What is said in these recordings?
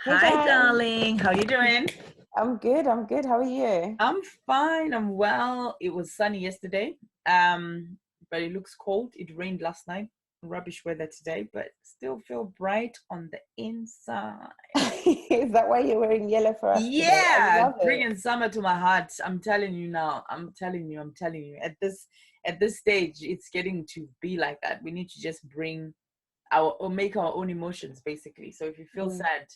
Hey Hi, guys, darling. How you doing? I'm good. I'm good. How are you? I'm fine. I'm well. It was sunny yesterday, um, but it looks cold. It rained last night. Rubbish weather today, but still feel bright on the inside. Is that why you're wearing yellow for us today? I Yeah, love it. bringing summer to my heart. I'm telling you now. I'm telling you. I'm telling you. At this stage, it's getting to be like that. We need to just bring our or make our own emotions, basically. So if you feel Mm, sad,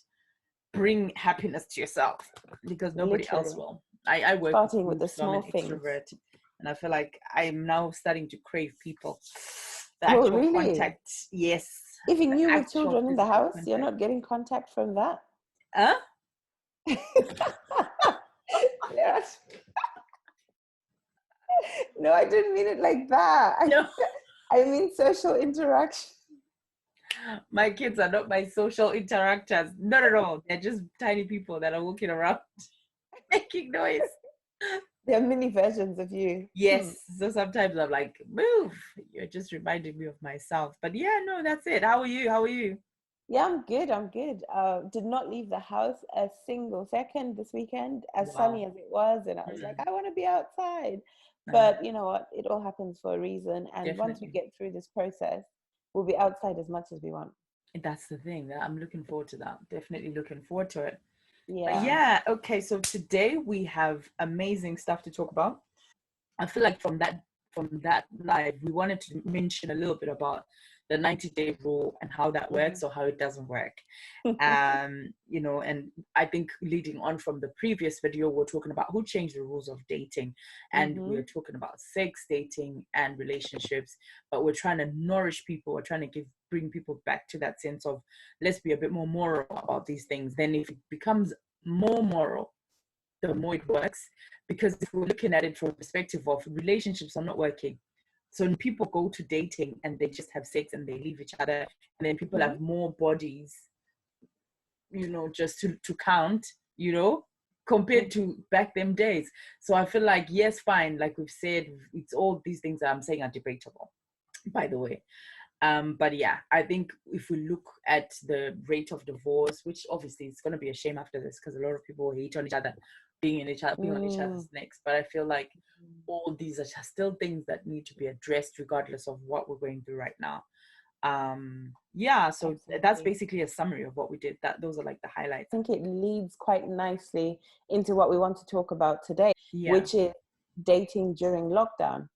bring happiness to yourself because nobody else literally, will. I work with starting with youth, the so I'm small an things. extrovert, and I feel like I'm now starting to crave people. The Oh, actual really? contact, yes, Even the you with actual children in the physical house, you're contact. not getting contact from that? Huh? Yes. No, I didn't mean it like that. No, I mean social interaction. my kids are not my social interactors. Not at all. They're just tiny people that are walking around making noise. They're mini versions of you. Yes. So sometimes I'm like, move. You're just reminding me of myself. But yeah, no, that's it. How are you? How are you? Yeah, I'm good. I'm good. Did not leave the house a single second this weekend, as sunny Wow. as it was. And I was like, Hmm. I want to be outside. Uh, But you know what? It all happens for a reason. And once we definitely. get through this process, we'll be outside as much as we want. That's the thing that I'm looking forward to that. Definitely looking forward to it. But Yeah. yeah, okay, so today we have amazing stuff to talk about. I feel like from that live, we wanted to mention a little bit about the 90-day rule and how that works Mhm. or how it doesn't work. And I think leading on from the previous video, we're talking about who changed the rules of dating, and we're Mhm. talking about sex, dating, and relationships. But we're trying to nourish people. We're trying to bring people back to that sense of let's be a bit more moral about these things. Then, if it becomes more moral, the more it works. Because if we're looking at it from a perspective of relationships are not working, so when people go to dating and they just have sex and they leave each other, and then people Mhm. have more bodies, just to count, compared Mhm. to back them days. So I feel like, yes, fine, like we've said, it's all these things that I'm saying are debatable, by the way. But yeah, I think if we look at the rate of divorce, which obviously it's going to be a shame after this because a lot of people hate on each other, being on each Mm. other's necks. But I feel like all these are just still things that need to be addressed regardless of what we're going through right now. Yeah, so that's Absolutely. basically a summary of what we did. That those are like the I highlights. think it leads quite nicely into what we want to talk about today, Yeah. which is dating during lockdown.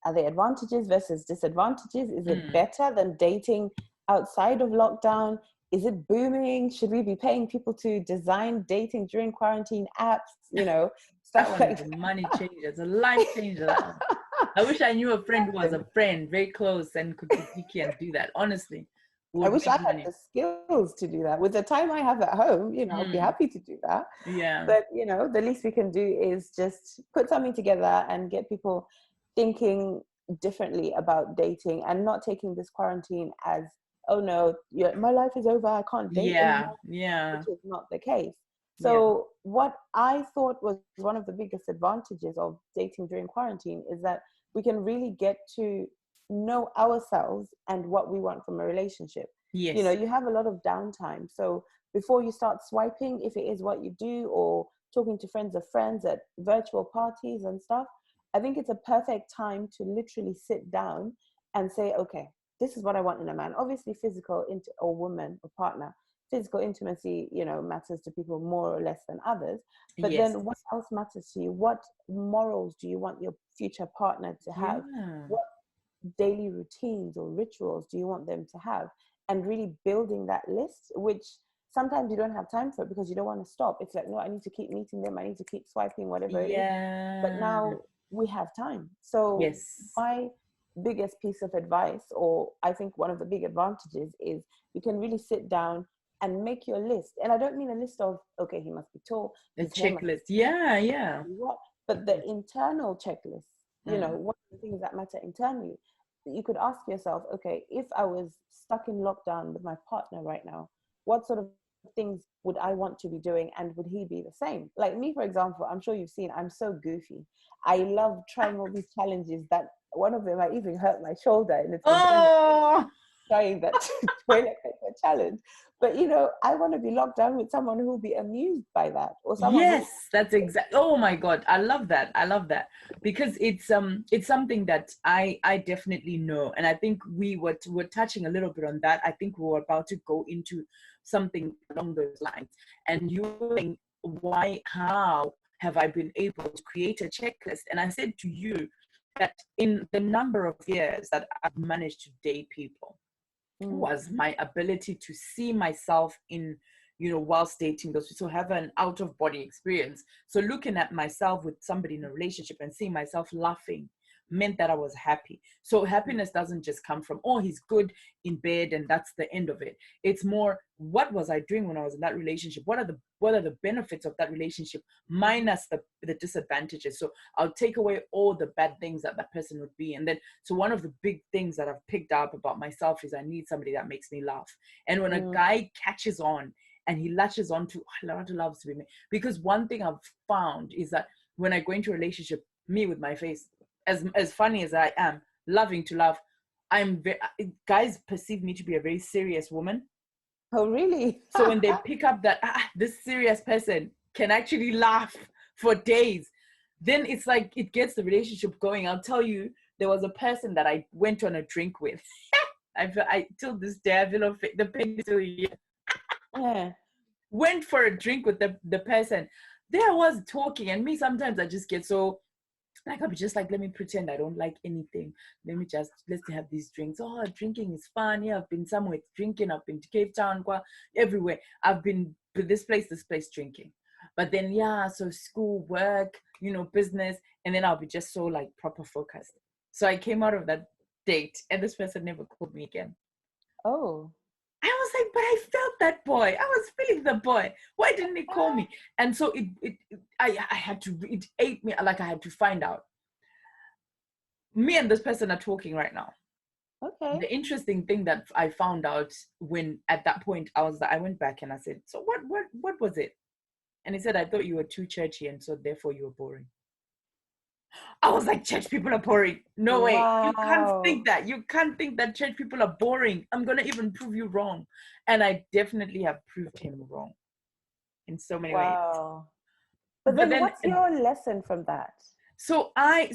Are there advantages versus disadvantages? Is it Mm. better than dating outside of lockdown? Is it booming? Should we be paying people to design dating during quarantine apps? That Stuff one is like a money changer. It's a life changer, that one. that. I wish I knew a friend who was Massive. a friend, very close, and could be geeky and do that. Honestly, I would wish I make had money. the skills to do that. With the time I have at home, I'd be Mm. happy to do that. Yeah. But, the least we can do is just put something together and get people thinking differently about dating and not taking this quarantine as, oh no, yeah, my life is over, I can't date Yeah. anymore, Yeah. which is not the case. Yeah. So, what I thought was one of the biggest advantages of dating during quarantine is that we can really get to know ourselves and what we want from a relationship. Yes. You have a lot of downtime. So, before you start swiping, if it is what you do, or talking to friends of friends at virtual parties and stuff, I think it's a perfect time to literally sit down and say, okay, this is what I want in a man. Obviously, physical into or woman or partner, physical intimacy, matters to people more or less than others. But Yes. then what else matters to you? What morals do you want your future partner to have? Yeah. What daily routines or rituals do you want them to have? And really building that list, which sometimes you don't have time for it because you don't want to stop. It's like, no, I need to keep meeting them, I need to keep swiping, whatever it is. But Yeah. now we have time. So Yes. my biggest piece of advice, or I think one of the big advantages, is you can really sit down and make your list. And I don't mean a list of, okay, he must be tall, A his hair must checklist. Yeah. Yeah. be what, but the internal checklist, Mm. what are the things that matter internally. You could ask yourself, okay, if I was stuck in lockdown with my partner right now, what sort of things would I want to be doing, and would he be the same? Like me, for example, I'm sure you've seen, I'm so goofy. I love trying all these challenges that one of them I even hurt my shoulder, and it's a game of Oh. trying that toilet paper challenge. But you know, I want to be locked down with someone who will be amused by that, or someone who. Yes, that's exactly. Oh my God, I love that. I love that because it's something that I definitely know, and I think we're touching a little bit on that. I think we were about to go into something along those lines, and you were saying, why, how have I been able to create a checklist? And I said to you that in the number of years that I've managed to date people, was my ability to see myself in, you know, whilst dating those, so have an out of body experience. So looking at myself with somebody in a relationship and seeing myself laughing meant that I was happy. So happiness doesn't just come from, oh, he's good in bed and that's the end of it. It's more, what was I doing when I was in that relationship? What are the benefits of that relationship minus the disadvantages? So I'll take away all the bad things that person would be. And then, so one of the big things that I've picked up about myself is I need somebody that makes me laugh. And when a guy catches on and he latches on to, oh, Lerah loves to be me. Because one thing I've found is that when I go into a relationship, me with my face, as funny as I am, loving to love, guys perceive me to be a very serious woman. Oh, really? So when they pick up that this serious person can actually laugh for days, then it's like it gets the relationship going. I'll tell you, there was a person that I went on a drink with. I till this day I feel the pain is still here. Yeah. Went for a drink with the person. There I was talking, and me sometimes I just get so. Like, I'll be just like, let me pretend I don't like anything. Let's have these drinks. Oh, drinking is fun. Yeah, I've been somewhere drinking. I've been to Cape Town, everywhere. I've been to this place drinking. But then, yeah, so school, work, you know, business. And then I'll be just so like proper focused. So I came out of that date and this person never called me again. Oh. I was like, but I felt that boy. I was feeling the boy. Why didn't he call me? And so I had to, it ate me, like I had to find out. Me and this person are talking right now. Okay. The interesting thing that I found out when at that point I went back and I said, so what was it? And he said, I thought you were too churchy and so therefore you were boring. I was like, church people are boring. No way. You can't think that. You can't think that church people are boring. I'm going to even prove you wrong. And I definitely have proved him wrong in so many ways. But then what's your lesson from that? So I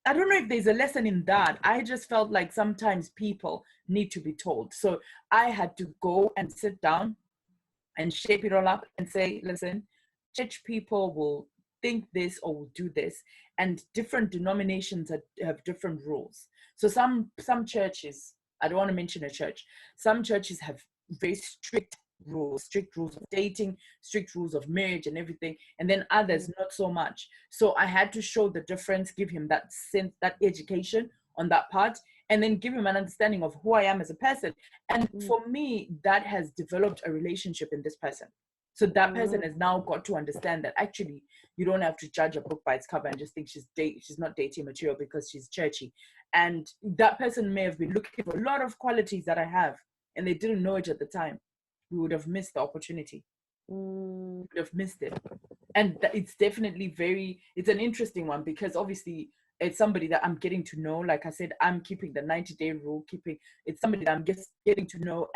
don't know if there's a lesson in that. I just felt like sometimes people need to be told. So I had to go and sit down and shape it all up and say, listen, church people will think this or will do this, and different denominations have different rules. So some churches, I don't want to mention a church, some churches have very strict rules of dating, strict rules of marriage and everything, and then others not so much. So I had to show the difference, give him that sense, that education on that part, and then give him an understanding of who I am as a person. And for me, that has developed a relationship in this person. So that person has now got to understand that actually you don't have to judge a book by its cover and just think she's not dating material because she's churchy. And that person may have been looking for a lot of qualities that I have, and they didn't know it at the time. We would have missed the opportunity. We would have missed it. And it's definitely it's an interesting one, because obviously it's somebody that I'm getting to know. Like I said, I'm keeping the 90-day rule, it's somebody that I'm just getting to know.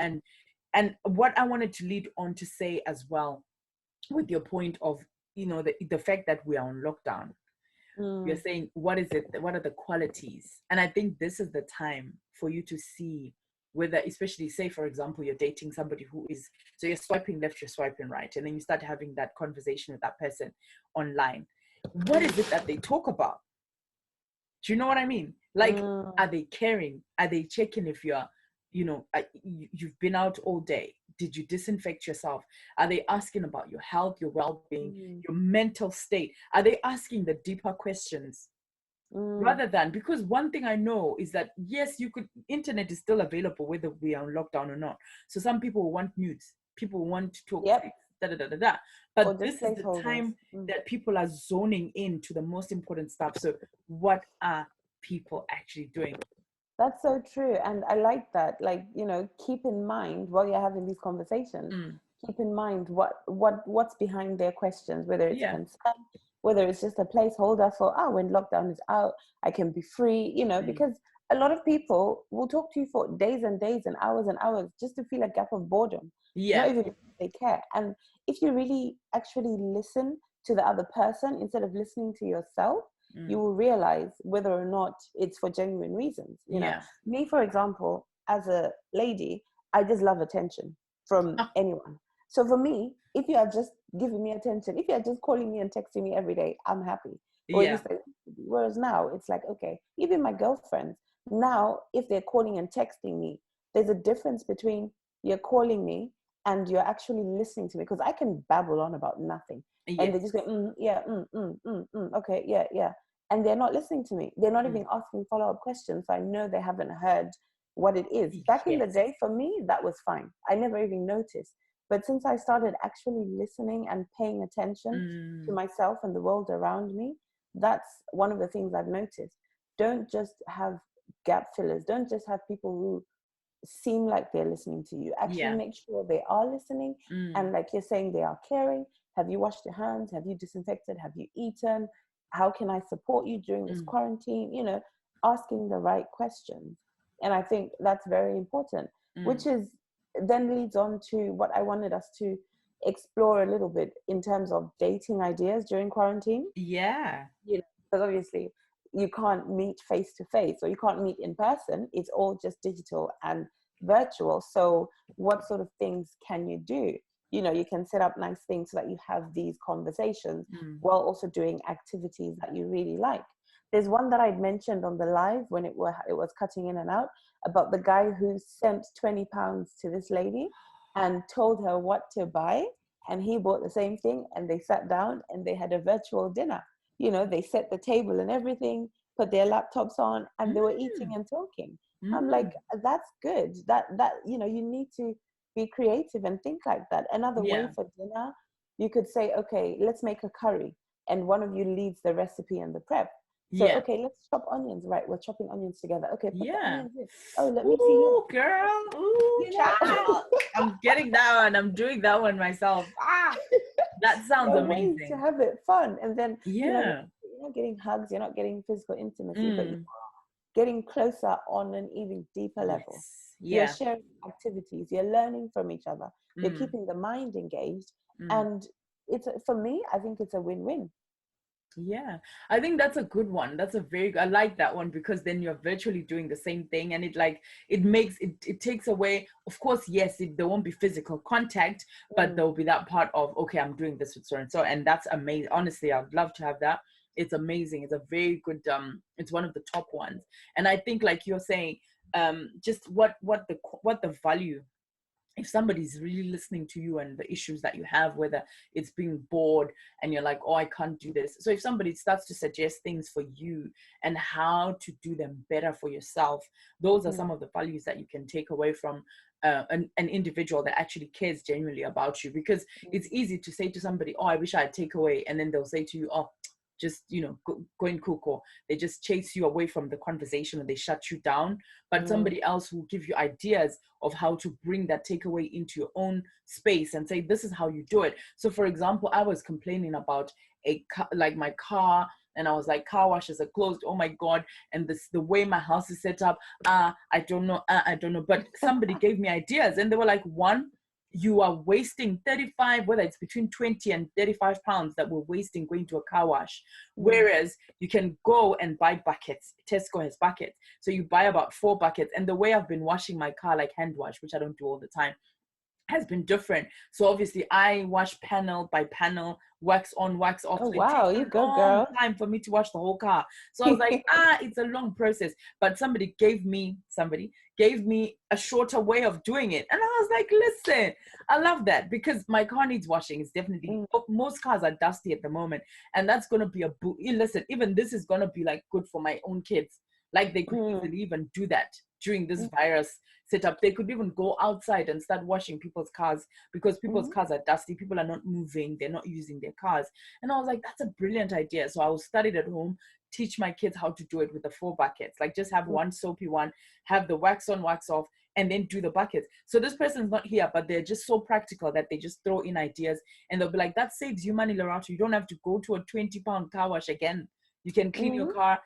And what I wanted to lead on to say as well, with your point of, you know, the fact that we are on lockdown, you're saying, what is it? What are the qualities? And I think this is the time for you to see whether, especially say, for example, you're dating somebody so you're swiping left, you're swiping right, and then you start having that conversation with that person online. What is it that they talk about? Do you know what I mean? Like, are they caring? Are they checking if you're, you know, you've been out all day? Did you disinfect yourself? Are they asking about your health, your well-being, your mental state? Are they asking the deeper questions? Rather than, because one thing I know is that, yes, internet is still available whether we are on lockdown or not. So some people want news, people want to talk, but this is the time that people are zoning in to the most important stuff. So what are people actually doing? That's so true. And I like that. Like, you know, keep in mind while you're having these conversations, keep in mind what's behind their questions, whether it's concern, whether it's just a placeholder for, when lockdown is out, I can be free, you know, because a lot of people will talk to you for days and days and hours just to feel a gap of boredom, not Yeah. even if they care. And if you really actually listen to the other person instead of listening to yourself, you will realize whether or not it's for genuine reasons. You know, Yeah. me, for example, as a lady, I just love attention from anyone. So for me, if you are just giving me attention, if you are just calling me and texting me every day, I'm happy. Or at Yeah. least whereas now it's like, okay, even my girlfriends, now if they're calling and texting me, there's a difference between you're calling me and you're actually listening to me, because I can babble on about nothing and they Yes. just go yeah okay, yeah, and they're not listening to me. They're not even asking follow-up questions, so I know they haven't heard what it is. Back in the Yes. day, for me, that was fine. I never even noticed. But since I started actually listening and paying attention to myself and the world around me, that's one of the things I've noticed. Don't just have gap fillers. Don't just have people who seem like they're listening to you. Actually Yeah. make sure they are listening. And like you're saying, they are caring. Have you washed your hands? Have you disinfected? Have you eaten? How can I support you during this quarantine? You know, asking the right questions. And I think that's very important, which is then leads on to what I wanted us to explore a little bit in terms of dating ideas during quarantine. Yeah. You know, because obviously you can't meet face to face, or you can't meet in person. It's all just digital and virtual. So what sort of things can you do? You know, you can set up nice things so that you have these conversations while also doing activities that you really like. There's one that I'd mentioned on the live when it was cutting in and out, about the guy who sent £20 to this lady and told her what to buy, and he bought the same thing, and they sat down and they had a virtual dinner. You know, they set the table and everything, put their laptops on, and they were eating and talking. I'm like, that's good. That you know, you need to be creative and think like that. Another way Yeah. for dinner, you could say, okay, let's make a curry, and one of you leads the recipe and the prep. So, Yeah. okay, let's chop onions. Right, we're chopping onions together. Okay, put the Yeah. onions in. Oh, let me see yours. Ooh, girl. Ooh, You know, child. I'm getting that one. I'm doing that one myself. That sounds there are ways to amazing. have it fun, and then Yeah. you're not getting hugs, you're not getting physical intimacy, but Mm. getting closer on an even deeper level. Yes. You're Yeah. sharing activities, you're learning from each other, you're Mm. keeping the mind engaged. Mm. And for me, I think it's a win-win. Yeah, I think that's a good one. That's a very I like that one, because then you're virtually doing the same thing, and it makes it takes away, of course, yes, there won't be physical contact, but there will be that part of, okay, I'm doing this with so and so, and that's amazing. Honestly, I'd love to have that. It's amazing. It's a very good it's one of the top ones. And I think, like you're saying, just what the value, if somebody's really listening to you and the issues that you have, whether it's being bored and you're like, oh, I can't do this. So if somebody starts to suggest things for you and how to do them better for yourself, those are some of the values that you can take away from an individual that actually cares genuinely about you. Because it's easy to say to somebody, oh, I wish I had takeaway, and then they'll say to you, oh, just go and cook, or they just chase you away from the conversation, or they shut you down. But somebody else will give you ideas of how to bring that takeaway into your own space and say, this is how you do it. So for example, I was complaining about my car, and I was like, car washes are closed, oh my god, and the way my house is set up, I don't know, but somebody gave me ideas, and they were like, one, you are wasting 35, whether it's between 20 and 35 pounds that we're wasting going to a car wash. Whereas you can go and buy buckets. Tesco has buckets. So you buy about 4 buckets. And the way I've been washing my car, like hand wash, which I don't do all the time, has been different. So obviously I wash panel by panel, wax on, wax off. Oh, So it takes wow, you a go, long girl. time for me to wash the whole car. So I was like, it's a long process. But somebody gave me a shorter way of doing it. And I was like, listen, I love that, because my car needs washing. It's definitely, most cars are dusty at the moment. And that's going to be listen, even this is going to be like good for my own kids. Like they could easily even do that during this virus setup. They could even go outside and start washing people's cars, because people's cars are dusty. People are not moving. They're not using their cars. And I was like, that's a brilliant idea. So I will study it at home, teach my kids how to do it with the 4 buckets. Like just have one soapy one, have the wax on, wax off, and then do the buckets. So this person's not here, but they're just so practical that they just throw in ideas, and they'll be like, that saves you money, Lerah. You don't have to go to a 20-pound car wash again. You can clean your car,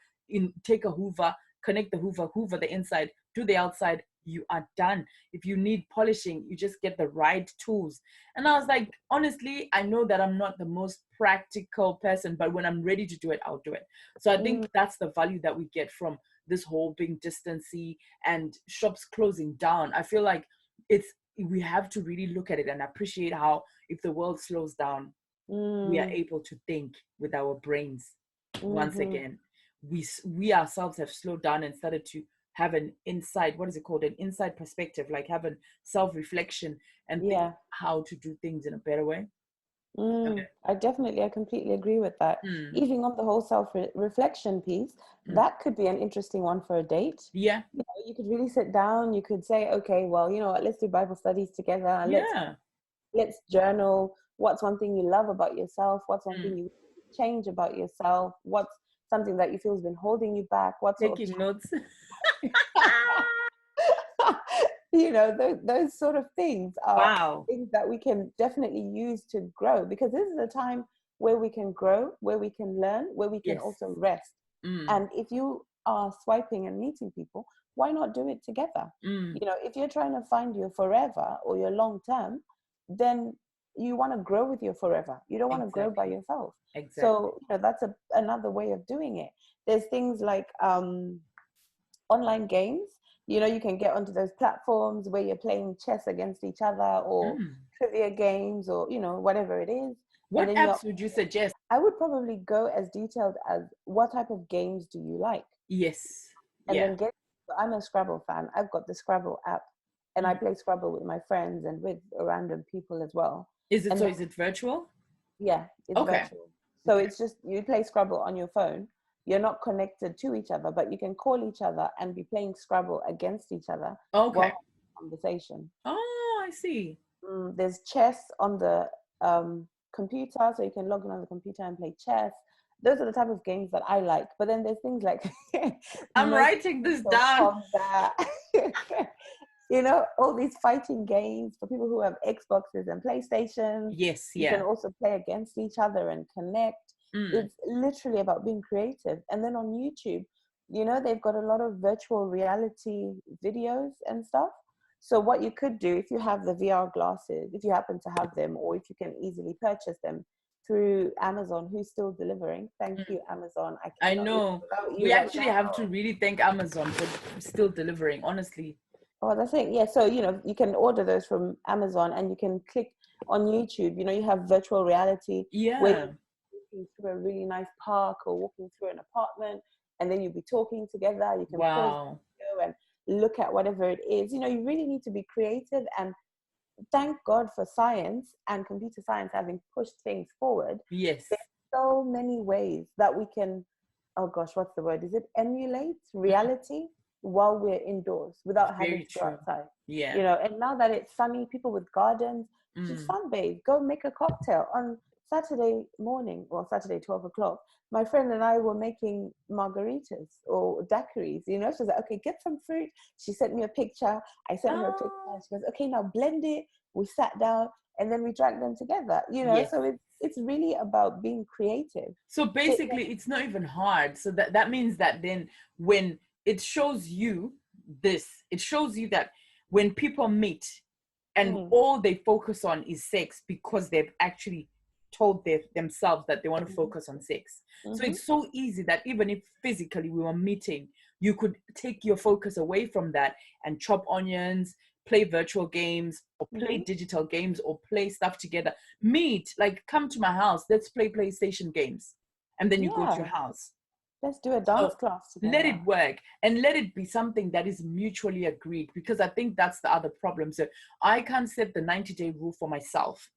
take a Hoover, connect the hoover the inside, do the outside, you are done. If you need polishing, you just get the right tools. And I was like, honestly, I know that I'm not the most practical person, but when I'm ready to do it, I'll do it. So I think that's the value that we get from this whole being distancy and shops closing down. I feel like we have to really look at it and appreciate how, if the world slows down, we are able to think with our brains once again. We ourselves have slowed down and started to have an inside, what is it called, an inside perspective, like have a self-reflection and think how to do things in a better way. I completely agree with that. Even on the whole self-reflection piece, that could be an interesting one for a date. Yeah. You know, you could really sit down, you could say, okay, well, you know what, let's do Bible studies together. Let's journal. What's one thing you love about yourself? What's one thing you change about yourself? What's something that you feel has been holding you back? What's taking notes? You know, those sort of things are things that we can definitely use to grow, because this is a time where we can grow, where we can learn, where we can also rest. And if you are swiping and meeting people, why not do it together? You know, if you're trying to find your forever or your long term, then you want to grow with your forever. You don't want to grow by yourself. So, you know, that's another way of doing it. There's things like online games. You know, you can get onto those platforms where you're playing chess against each other, or trivia games, or, you know, whatever it is. What apps would you suggest? I would probably go as detailed as, what type of games do you like? Yes. And then I'm a Scrabble fan. I've got the Scrabble app, and I play Scrabble with my friends and with random people as well. Is it is it virtual? Yeah, it's virtual. So it's just, you play Scrabble on your phone. You're not connected to each other, but you can call each other and be playing Scrabble against each other while having a conversation. Oh, I see. There's chess on the computer, so you can log in on the computer and play chess. Those are the type of games that I like. But then there's things like I'm writing this down. You know, all these fighting games for people who have Xboxes and PlayStations. Yes, you can also play against each other and connect. It's literally about being creative. And then on YouTube, you know, they've got a lot of virtual reality videos and stuff. So what you could do, if you have the VR glasses, if you happen to have them, or if you can easily purchase them through Amazon, who's still delivering. Thank you, Amazon. I know. We actually have to really thank Amazon for still delivering, honestly. Oh, that's it. Yeah. So, you know, you can order those from Amazon, and you can click on YouTube. You know, you have virtual reality. Where walking through a really nice park, or walking through an apartment, and then you'll be talking together. You can pause the video and look at whatever it is. You know, you really need to be creative, and thank God for science and computer science having pushed things forward. Yes. There's so many ways that we can, oh gosh, what's the word? Is it emulate reality while we're indoors without having to go outside? Yeah. You know, and now that it's sunny, people with gardens, just sunbathe, go make a cocktail. On Saturday morning, or Saturday 12 o'clock, my friend and I were making margaritas or daiquiris. You know, she was like, okay, get some fruit. She sent me a picture. I sent her a picture. She goes, okay, now blend it. We sat down, and then we drank them together. You know, so it's really about being creative. So basically, it's not even hard. So that means that then when it shows you this, it shows you that when people meet and all they focus on is sex, because they've actually told themselves that they want to focus on sex. So it's so easy that even if physically we were meeting, you could take your focus away from that and chop onions, play virtual games, or play digital games, or play stuff together. Meet, like, come to my house, let's play PlayStation games. And then you go to your house. Let's do a dance class together. Let it work, and let it be something that is mutually agreed, because I think that's the other problem. So I can't set the 90-day rule for myself,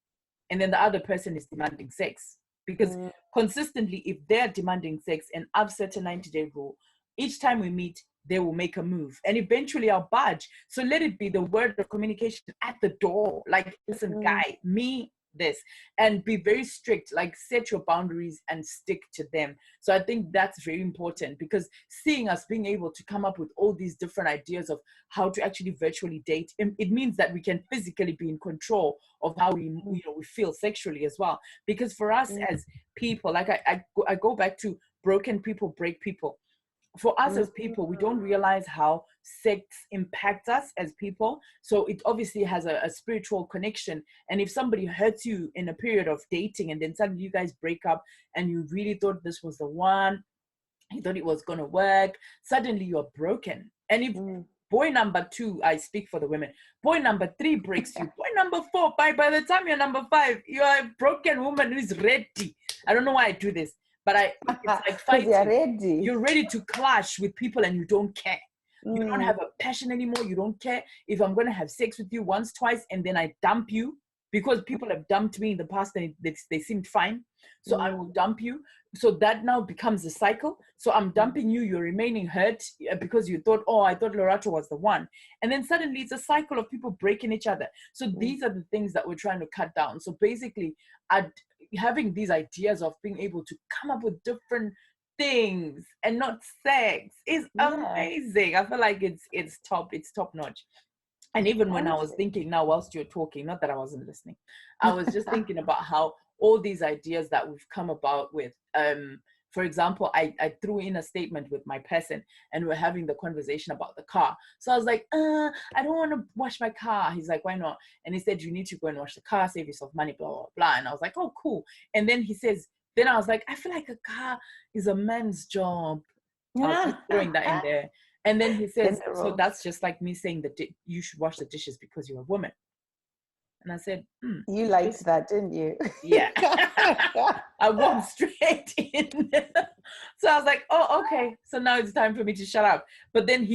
and then the other person is demanding sex, because consistently, if they're demanding sex and I've set a 90-day rule, each time we meet, they will make a move, and eventually I'll budge. So let it be the word of communication at the door. Like, listen, guy, me, this, and be very strict, like set your boundaries and stick to them. So I think that's very important, because seeing us being able to come up with all these different ideas of how to actually virtually date, it means that we can physically be in control of how we feel sexually as well. Because for us as people, like I go back to broken people break people. for us as people, we don't realize how sex impacts us as people. So it obviously has a spiritual connection. And if somebody hurts you in a period of dating and then suddenly you guys break up and you really thought this was the one, you thought it was going to work, suddenly you're broken. And if boy number 2, I speak for the women, boy number 3 breaks you, boy number 4, by the time you're number 5, you're a broken woman who is ready. I don't know why I do this, but it's like fighting. You're ready to clash with people and you don't care. You don't have a passion anymore. You don't care if I'm going to have sex with you once, twice, and then I dump you, because people have dumped me in the past and they seemed fine. So I will dump you. So that now becomes a cycle. So I'm dumping you, you're remaining hurt because you thought, oh, I thought Lerah was the one. And then suddenly it's a cycle of people breaking each other. So these are the things that we're trying to cut down. So basically, having these ideas of being able to come up with different things and not sex is amazing. I feel like it's top notch. And even when I was thinking now, whilst you're talking, not that I wasn't listening, I was just thinking about how all these ideas that we've come about with, for example, I threw in a statement with my person and we're having the conversation about the car. So I was like, I don't want to wash my car. He's like, why not? And he said, you need to go and wash the car, save yourself money, blah, blah, blah. And I was like, oh, cool. And then he says, then I was like, I feel like a car is a man's job. I was just throwing that in there. And then he says, so that's just like me saying that you should wash the dishes because you're a woman. And I said, you liked that, didn't you? Yeah. I walked straight in. So I was like, oh, okay. So now it's time for me to shut up. But then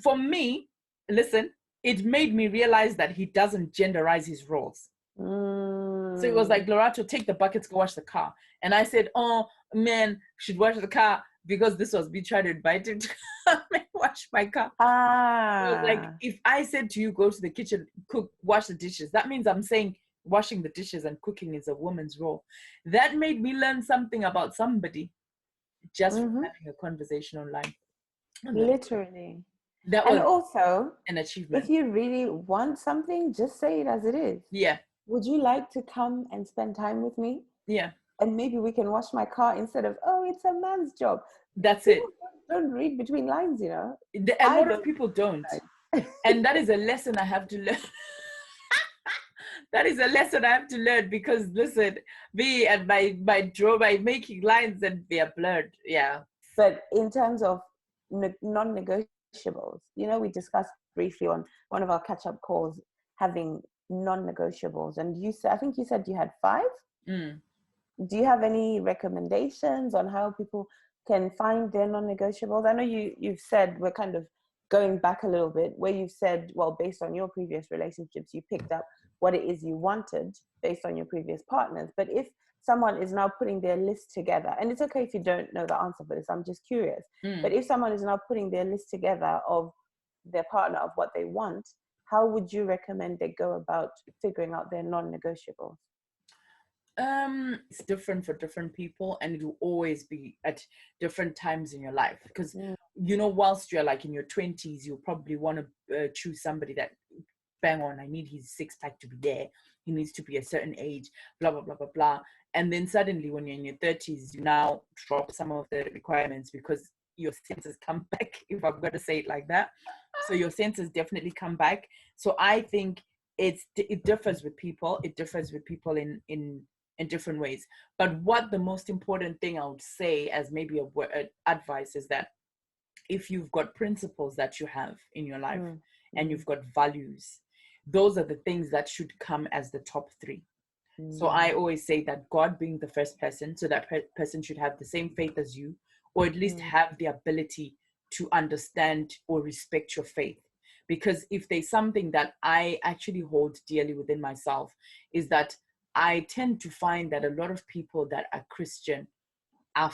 for me, listen, it made me realize that he doesn't genderize his roles. So it was like, Lerah, take the buckets, go wash the car. And I said, oh, men should wash the car, because this was me trying to invite him to come and wash my car. So like, if I said to you, go to the kitchen, cook, wash the dishes, that means I'm saying washing the dishes and cooking is a woman's role. That made me learn something about somebody just from having a conversation online. Literally. That was also an achievement. If you really want something, just say it as it is. Yeah. Would you like to come and spend time with me? Yeah. And maybe we can wash my car, instead of, oh, it's a man's job. That's People it. Don't read between lines, you know. A lot of people don't. And that is a lesson I have to learn. That is a lesson I have to learn, because listen, me and my making lines and they are blurred. Yeah. But in terms of non-negotiables, you know, we discussed briefly on one of our catch-up calls having non-negotiables, and I think you said you had 5. Do you have any recommendations on how people can find their non-negotiables? I know you've said, we're kind of going back a little bit, where you've said, well, based on your previous relationships, you picked up what it is you wanted based on your previous partners. But if someone is now putting their list together, and it's okay if you don't know the answer for this, I'm just curious, but if someone is now putting their list together of their partner, of what they want, how would you recommend they go about figuring out their non-negotiables? It's different for different people, and it will always be at different times in your life, because you know, whilst you're like in your 20s, you'll probably want to choose somebody that, bang on, I need his 6-pack to be there, he needs to be a certain age, blah blah blah blah blah. And then suddenly when you're in your 30s, you now drop some of the requirements because your senses come back, if I'm going to say it like that. So your senses definitely come back. So I think it differs with people. It differs with people in different ways. But what the most important thing I would say as maybe a advice is that if you've got principles that you have in your life and you've got values, those are the things that should come as the top 3. So I always say that God being the first person, so that person should have the same faith as you, or at least have the ability to understand or respect your faith. Because if there's something that I actually hold dearly within myself, is that I tend to find that a lot of people that are Christian are,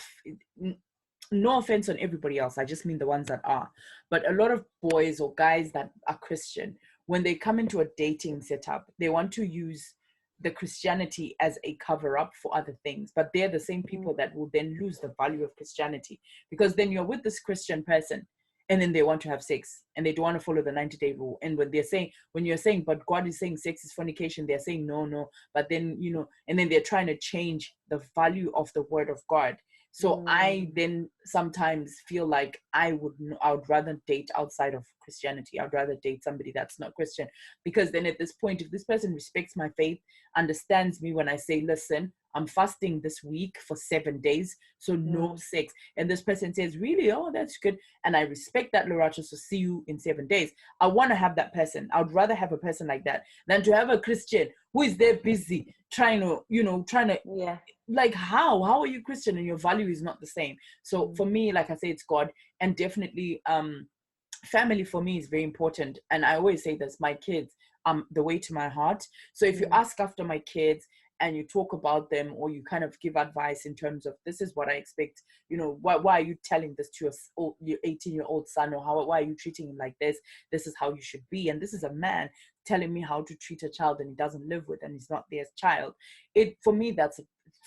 no offense on everybody else, I just mean the ones that are, but a lot of boys or guys that are Christian, when they come into a dating setup, they want to use the Christianity as a cover-up for other things. But they're the same people that will then lose the value of Christianity, because then you're with this Christian person and then they want to have sex and they don't want to follow the 90-day rule. And when you're saying, but God is saying sex is fornication, they're saying no. But then, you know, and then they're trying to change the value of the word of God So I then sometimes feel like I would rather date outside of Christianity. I'd rather date somebody that's not Christian, because then at this point, if this person respects my faith, understands me when I say, listen, I'm fasting this week for 7 days, so no sex. And this person says, really? Oh, that's good. And I respect that, Lerah, so see you in 7 days. I want to have that person. I would rather have a person like that than to have a Christian who is there busy trying to, Yeah. like, how are you Christian and your value is not the same? So for me, like I say, it's God. And definitely family for me is very important. And I always say this, my kids, the way to my heart. So if you ask after my kids and you talk about them, or you kind of give advice in terms of, this is what I expect, why are you telling this to your 18-year-old son, or why are you treating him like this is how you should be. And this is a man telling me how to treat a child and he doesn't live with, and he's not their child. For me, that's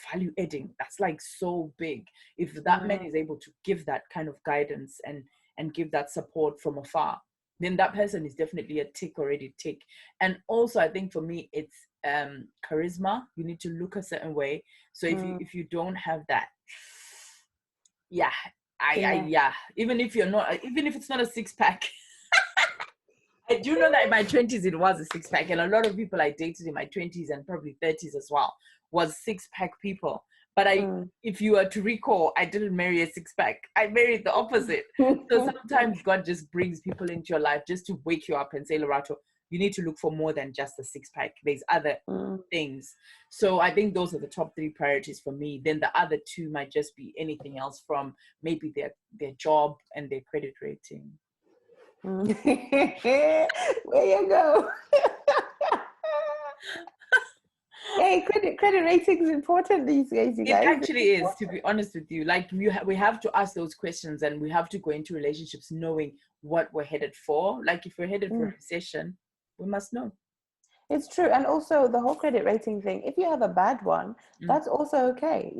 value adding. That's like so big. If that man is able to give that kind of guidance and give that support from afar, then that person is definitely a already tick. And also, I think for me, it's charisma. You need to look a certain way. So if you don't have that, even if it's not a six-pack. I do know that in my 20s it was a six-pack, and a lot of people I dated in my 20s and probably 30s as well was six-pack people. But if you were to recall, I didn't marry a six-pack. I married the opposite. So sometimes God just brings people into your life just to wake you up and say, Lorato, you need to look for more than just a six-pack. There's other things. So I think those are the top 3 priorities for me. Then the other 2 might just be anything else, from maybe their job and their credit rating. Where you go? Hey, credit rating is important these days, you guys. It actually is, to be honest with you. Like, we have to ask those questions, and we have to go into relationships knowing what we're headed for. Like, if we're headed for a recession, we must know. It's true. And also the whole credit rating thing, if you have a bad one, that's also okay.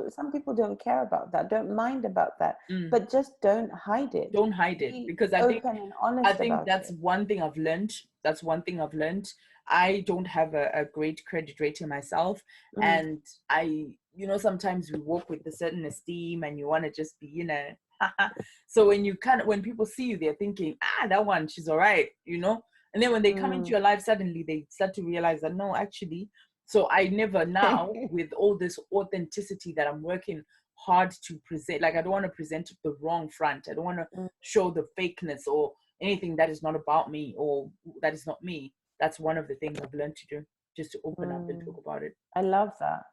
Some people don't care about that, don't mind about that, but just don't hide it. Don't hide it, because I think that's one thing I've learned. I don't have a great credit rating myself. And I, sometimes we walk with a certain esteem, and you want to just be, so when people see you, they're thinking, that one, she's all right, and then when they come into your life, suddenly they start to realize that, no, actually. So I never now, with all this authenticity that I'm working hard to present, like, I don't want to present the wrong front. I don't want to show the fakeness or anything that is not about me or that is not me. That's one of the things I've learned to do, just to open up and talk about it. I love that.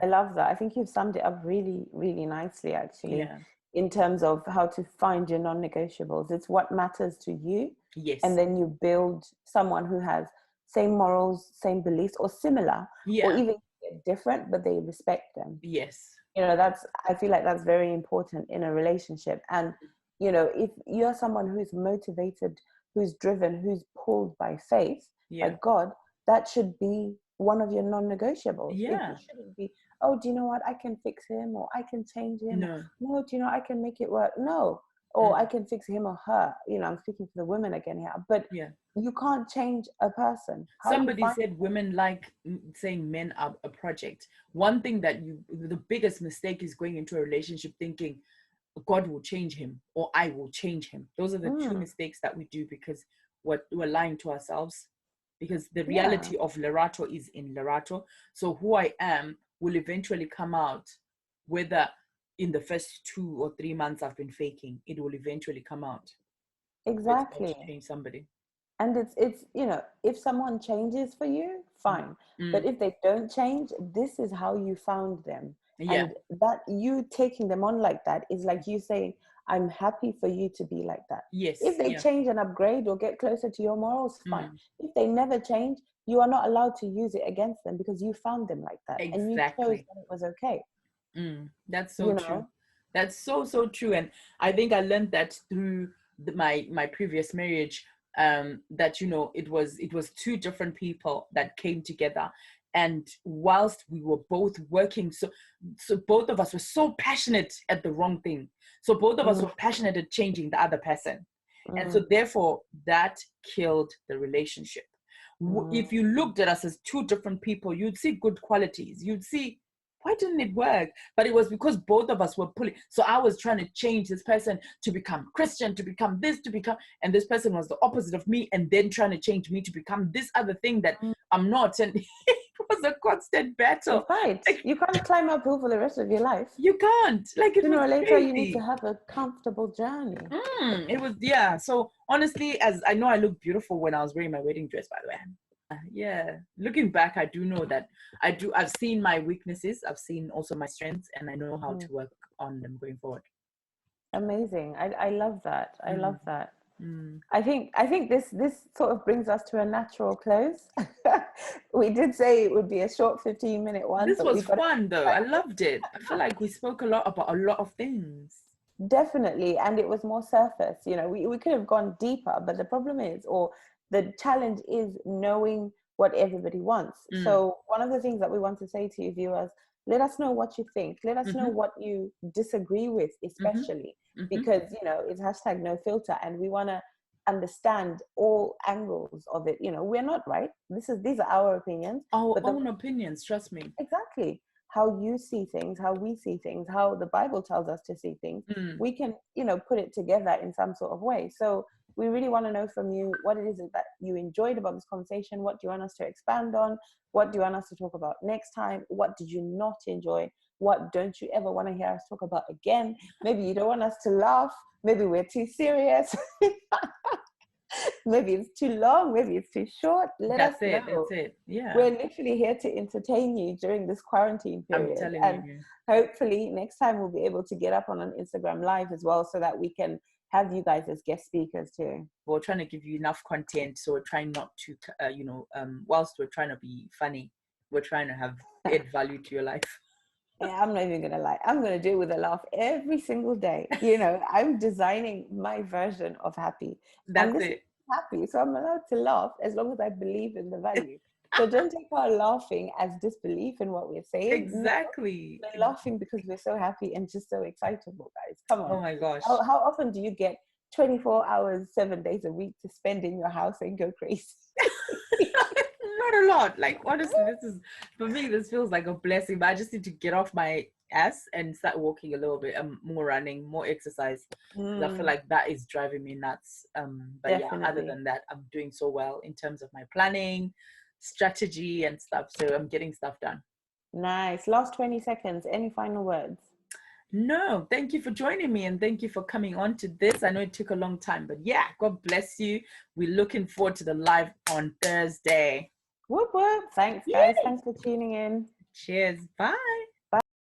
I love that. I think you've summed it up really, really nicely, actually, in terms of how to find your non-negotiables. It's what matters to you. Yes. And then you build someone who has same morals, same beliefs, or similar, or even different, but they respect them. Yes. I feel like that's very important in a relationship. And, if you're someone who's motivated, who's driven, who's pulled by faith, by God, that should be one of your non-negotiables. Yeah. It shouldn't be, oh, do you know what? I can fix him, or I can change him. No, do you know, I can make it work. No. Or I can fix him or her. I'm speaking for the women again here. But you can't change a person. Somebody said women like saying men are a project. One thing that the biggest mistake is going into a relationship thinking God will change him or I will change him. Those are the 2 mistakes that we do, because we're lying to ourselves. Because the reality of Lerato is in Lerato. So who I am will eventually come out, whether in the first 2 or 3 months I've been faking, it will eventually come out. Exactly. It's change somebody. And it's if someone changes for you, fine. But if they don't change, this is how you found them. And that you taking them on like that is like you saying, I'm happy for you to be like that. Yes. If they change and upgrade or get closer to your morals, fine. If they never change, you are not allowed to use it against them, because you found them like that. Exactly. And you chose that it was okay. That's so true. That's so true. And I think I learned that through my previous marriage, that it was 2 different people that came together. And whilst we were both working, so both of us were so passionate at the wrong thing. So both of us were passionate at changing the other person. And so therefore that killed the relationship. If you looked at us as 2 different people, you'd see good qualities. You'd see why didn't it work? But it was because both of us were pulling. So I was trying to change this person to become Christian, to become this, to become, and this person was the opposite of me, and then trying to change me to become this other thing that I'm not. And it was a constant battle. Right. Like, You can't climb uphill for the rest of your life. you can't. Like, it Sooner was or later, crazy. you need to have a comfortable journey. It was, yeah. So honestly, as I know, I looked beautiful when I was wearing my wedding dress, by the way. Yeah, looking back, I do know that I've seen my weaknesses, I've seen also my strengths, and I know how to work on them going forward. Amazing. I love that. I love that. Mm. I think this sort of brings us to a natural close. We did say it would be a short 15-minute one. This but was fun though. I loved it. I feel like we spoke a lot about a lot of things. Definitely. And it was more surface. You know, we could have gone deeper, but the problem is, or the challenge is, knowing what everybody wants. So one of the things that we want to say to you viewers, let us know what you think. Let us know what you disagree with, especially because, you know, it's hashtag no filter, and we want to understand all angles of it. You know, we're not right. These are our opinions. Our own opinions, trust me. Exactly. How you see things, how we see things, how the Bible tells us to see things. We can, you know, put it together in some sort of way. So we really want to know from you what it is that you enjoyed about this conversation. What do you want us to expand on? What do you want us to talk about next time? What did you not enjoy? What don't you ever want to hear us talk about again? Maybe you don't want us to laugh. Maybe we're too serious. Maybe it's too long. Maybe it's too short. Let us know. That's it. Yeah. We're literally here to entertain you during this quarantine period. I'm telling and you. Hopefully next time we'll be able to get up on an Instagram live as well, so that we can have you guys as guest speakers too. We're trying to give you enough content, so we're trying not to, whilst we're trying to be funny, we're trying to have add value to your life. Yeah, I'm not even gonna lie. I'm gonna do it with a laugh every single day. You know, I'm designing my version of happy. That's and this it. is happy, so I'm allowed to laugh as long as I believe in the value. So don't take our laughing as disbelief in what we're saying. Exactly. No, we're laughing because we're so happy and just so excitable, guys. Come on. Oh my gosh. How often do you get 24 hours, 7 days a week to spend in your house and go crazy? Not a lot. Like, honestly, for me, this feels like a blessing, but I just need to get off my ass and start walking a little bit, more running, more exercise. I feel like that is driving me nuts. But Definitely. yeah, other than that, I'm doing so well in terms of my planning, strategy and stuff. So I'm getting stuff done. Nice. Last 20 seconds. Any final words? No, thank you for joining me, and thank you for coming on to this. I know it took a long time, but yeah, God bless you. We're looking forward to the live on Thursday. Whoop whoop. Thanks, guys. Thanks for tuning in. Cheers. Bye.